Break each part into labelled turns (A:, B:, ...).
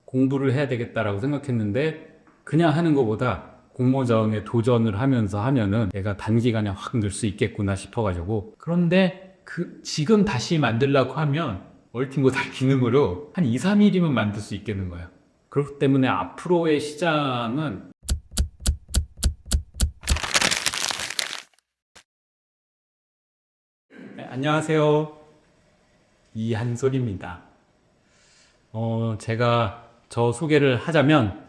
A: 공부를 해야 되겠다라고 생각했는데 그냥 하는 것보다 공모전에 도전을 하면서 하면은 내가 단기간에 확 늘 수 있겠구나 싶어가지고. 그런데 지금 다시 만들려고 하면 멀티모달 기능으로 한 2, 3일이면 만들 수 있겠는 거예요. 그렇기 때문에 앞으로의 시장은 네, 안녕하세요. 이한솔입니다. 제가 저 소개를 하자면,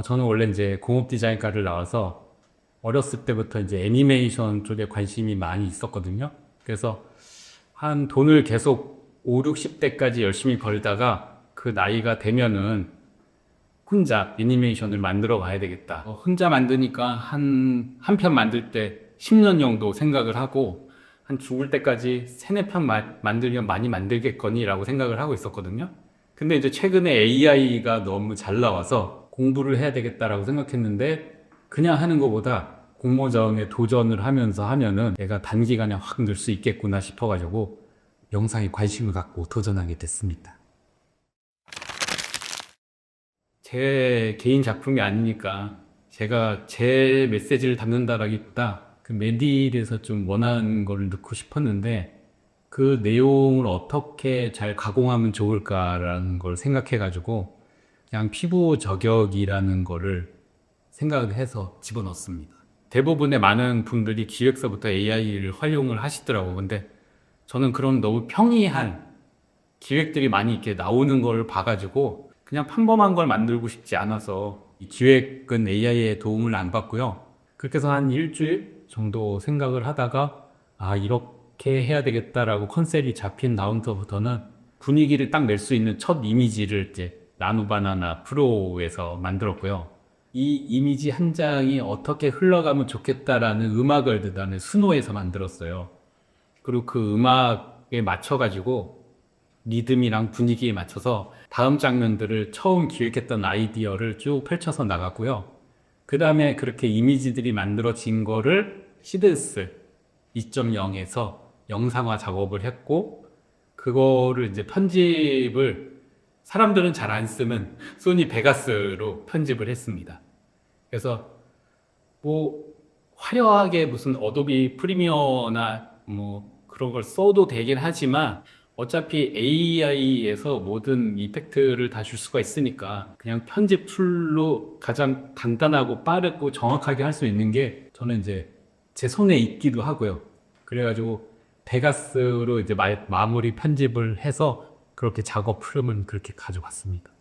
A: 저는 원래 이제 공업 디자인과를 나와서 어렸을 때부터 이제 애니메이션 쪽에 관심이 많이 있었거든요. 그래서 한 돈을 계속 5, 60대까지 열심히 벌다가 그 나이가 되면은 혼자 애니메이션을 만들어 가야 되겠다. 혼자 만드니까 한 편 만들 때 10년 정도 생각을 하고 한 죽을 때까지 3, 4편 만들면 많이 만들겠거니 라고 생각을 하고 있었거든요. 근데 이제 최근에 AI가 너무 잘 나와서 공부를 해야 되겠다라고 생각했는데 그냥 하는 것보다 공모전에 도전을 하면서 하면은 내가 단기간에 확 늘 수 있겠구나 싶어가지고 영상에 관심을 갖고 도전하게 됐습니다. 제 개인 작품이 아니니까 제가 제 메시지를 담는다라기보다 그 메딜에서 좀 원하는 걸 넣고 싶었는데 그 내용을 어떻게 잘 가공하면 좋을까라는 걸 생각해가지고 그냥 피부 저격이라는 거를 생각을 해서 집어넣습니다. 대부분의 많은 분들이 기획서부터 AI를 활용을 하시더라고요. 근데 저는 그런 너무 평이한 기획들이 많이 이렇게 나오는 걸 봐가지고 그냥 평범한 걸 만들고 싶지 않아서 이 기획은 AI의 도움을 안 받고요. 그렇게 해서 한 일주일 정도 생각을 하다가 이렇게 해야 되겠다라고 컨셉이 잡힌 다음부터는 분위기를 딱 낼 수 있는 첫 이미지를 이제 나노바나나 프로에서 만들었고요. 이 이미지 한 장이 어떻게 흘러가면 좋겠다라는 음악을 나는 수노에서 만들었어요. 그리고 그 음악에 맞춰가지고 리듬이랑 분위기에 맞춰서 다음 장면들을 처음 기획했던 아이디어를 쭉 펼쳐서 나갔고요. 그 다음에 그렇게 이미지들이 만들어진 거를 시드스 2.0에서 영상화 작업을 했고, 그거를 이제 편집을 사람들은 잘 안 쓰는 소니 베가스로 편집을 했습니다. 그래서 뭐 화려하게 무슨 어도비 프리미어나 뭐 그런 걸 써도 되긴 하지만 어차피 AI에서 모든 이펙트를 다 줄 수가 있으니까 그냥 편집 툴로 가장 간단하고 빠르고 정확하게 할 수 있는 게 저는 이제 제 손에 있기도 하고요. 그래가지고 베가스로 이제 마무리 편집을 해서 그렇게 작업 흐름은 그렇게 가져갔습니다.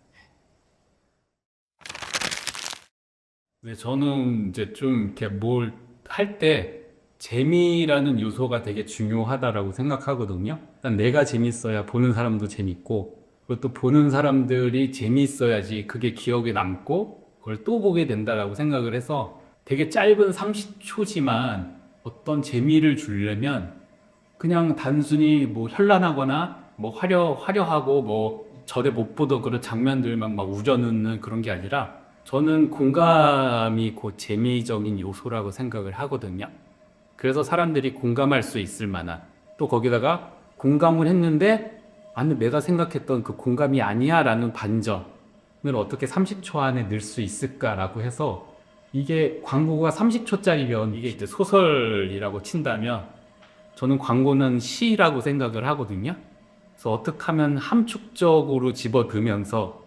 A: 네, 저는 이제 좀 이렇게 뭘 할 때 재미라는 요소가 되게 중요하다라고 생각하거든요. 일단 내가 재밌어야 보는 사람도 재밌고, 그리고 또 보는 사람들이 재밌어야지 그게 기억에 남고, 그걸 또 보게 된다라고 생각을 해서 되게 짧은 30초지만 어떤 재미를 주려면 그냥 단순히 뭐 현란하거나 뭐 화려하고 뭐 절에 못 보던 그런 장면들만 막 우겨넣는 그런 게 아니라 저는 공감이 곧 재미적인 요소라고 생각을 하거든요. 그래서 사람들이 공감할 수 있을 만한, 또 거기다가 공감을 했는데 아니 내가 생각했던 그 공감이 아니야 라는 반전을 어떻게 30초 안에 넣을 수 있을까라고 해서, 이게 광고가 30초짜리면 이게 이제 소설이라고 친다면 저는 광고는 시라고 생각을 하거든요. 그래서 어떻게 하면 함축적으로 집어넣으면서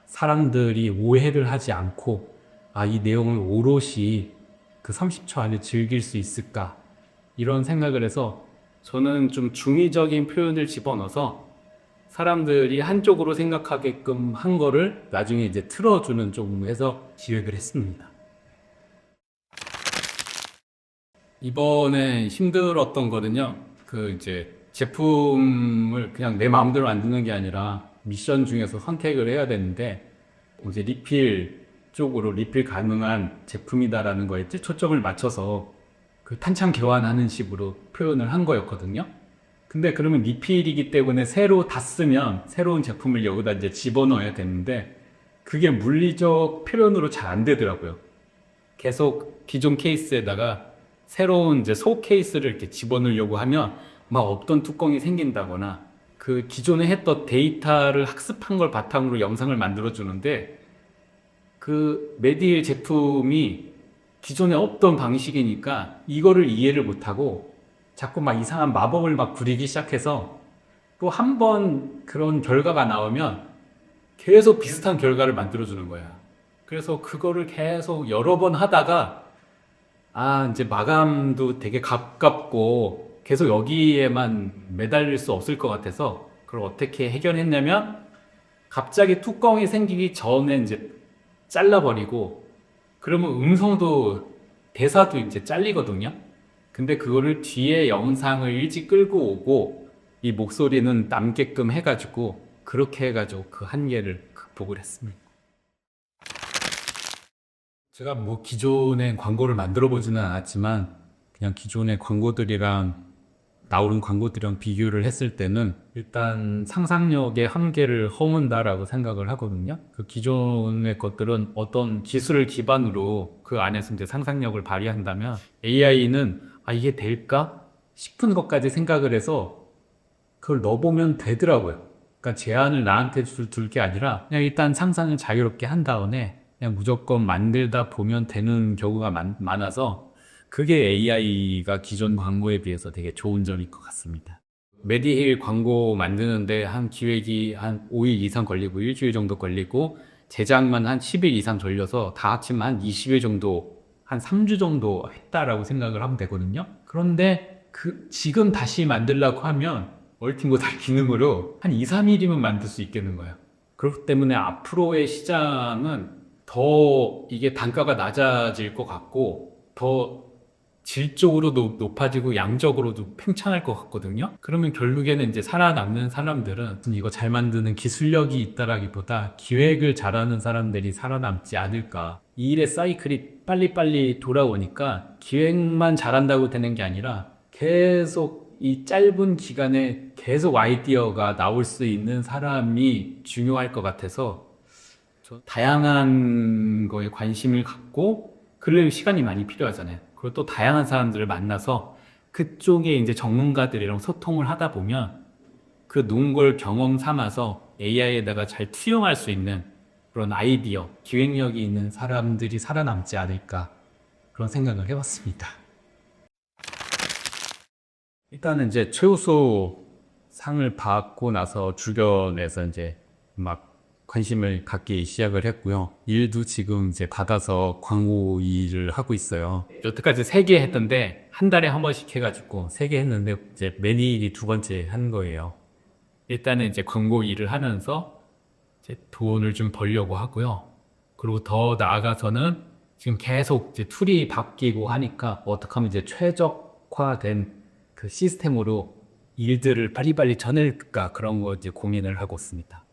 A: 사람들이 오해를 하지 않고 이 내용을 오롯이 그 30초 안에 즐길 수 있을까, 이런 생각을 해서 저는 좀 중의적인 표현을 집어넣어서 사람들이 한쪽으로 생각하게끔 한 거를 나중에 이제 틀어주는 쪽으로 해서 기획을 했습니다. 이번에 힘들었던 거는요, 그 이제 제품을 그냥 내 마음대로 만드는 게 아니라 미션 중에서 선택을 해야 되는데, 이제 리필 쪽으로 리필 가능한 제품이다라는 거에 초점을 맞춰서 그 탄창 교환하는 식으로 표현을 한 거였거든요. 근데 그러면 리필이기 때문에 새로 다 쓰면 새로운 제품을 여기다 이제 집어넣어야 되는데 그게 물리적 표현으로 잘 안 되더라고요. 계속 기존 케이스에다가 새로운 이제 소 케이스를 이렇게 집어넣으려고 하면 막 없던 뚜껑이 생긴다거나 그 기존에 했던 데이터를 학습한 걸 바탕으로 영상을 만들어 주는데 그 메디힐 제품이 기존에 없던 방식이니까 이거를 이해를 못하고 자꾸 막 이상한 마법을 막 부리기 시작해서 또 한 번 그런 결과가 나오면 계속 비슷한 결과를 만들어 주는 거야. 그래서 그거를 계속 여러 번 하다가 이제 마감도 되게 가깝고 계속 여기에만 매달릴 수 없을 것 같아서 그걸 어떻게 해결했냐면 갑자기 뚜껑이 생기기 전에 이제 잘라버리고 그러면 음성도 대사도 이제 잘리거든요. 근데 그거를 뒤에 영상을 일찍 끌고 오고 이 목소리는 남게끔 해가지고 그렇게 해가지고 그 한계를 극복을 했습니다. 제가 뭐 기존의 광고를 만들어 보지는 않았지만 그냥 기존의 광고들이랑 나오는 광고들이랑 비교를 했을 때는 일단 상상력의 한계를 허문다라고 생각을 하거든요. 그 기존의 것들은 어떤 기술을 기반으로 그 안에서 이제 상상력을 발휘한다면 AI는 이게 될까 싶은 것까지 생각을 해서 그걸 넣어보면 되더라고요. 그러니까 제안을 나한테 둘 게 아니라 그냥 일단 상상을 자유롭게 한 다음에 그냥 무조건 만들다 보면 되는 경우가 많아서 그게 AI가 기존 광고에 비해서 되게 좋은 점일 것 같습니다. 메디힐 광고 만드는데 한 기획이 한 5일 이상 걸리고 일주일 정도 걸리고 제작만 한 10일 이상 걸려서 다 합치면 한 20일 정도, 한 3주 정도 했다라고 생각을 하면 되거든요. 그런데 지금 다시 만들려고 하면 얼팀고 기능으로 한 2, 3일이면 만들 수 있겠는 거예요. 그렇기 때문에 앞으로의 시장은 더 이게 단가가 낮아질 것 같고 더 질적으로도 높아지고 양적으로도 팽창할 것 같거든요. 그러면 결국에는 이제 살아남는 사람들은 이거 잘 만드는 기술력이 있다라기보다 기획을 잘하는 사람들이 살아남지 않을까. 이 일의 사이클이 빨리빨리 돌아오니까 기획만 잘한다고 되는 게 아니라 계속 이 짧은 기간에 계속 아이디어가 나올 수 있는 사람이 중요할 것 같아서 다양한 거에 관심을 갖고 그럴 시간이 많이 필요하잖아요. 그리고 또 다양한 사람들을 만나서 그쪽에 이제 전문가들이랑 소통을 하다 보면 그 놓은 걸 경험 삼아서 AI에다가 잘 투영할 수 있는 그런 아이디어, 기획력이 있는 사람들이 살아남지 않을까 그런 생각을 해봤습니다. 일단은 이제 최우수 상을 받고 나서 주변에서 이제 막 관심을 갖기 시작을 했고요. 일도 지금 이제 받아서 광고 일을 하고 있어요. 여태까지 3개 했던데 한 달에 한 번씩 해가지고 3개 했는데 이제 매일이 2번째 한 거예요. 일단은 이제 광고 일을 하면서 이제 돈을 좀 벌려고 하고요. 그리고 더 나아가서는 지금 계속 이제 툴이 바뀌고 하니까 어떻게 하면 이제 최적화된 그 시스템으로 일들을 빨리빨리 전할까 그런 거 이제 고민을 하고 있습니다.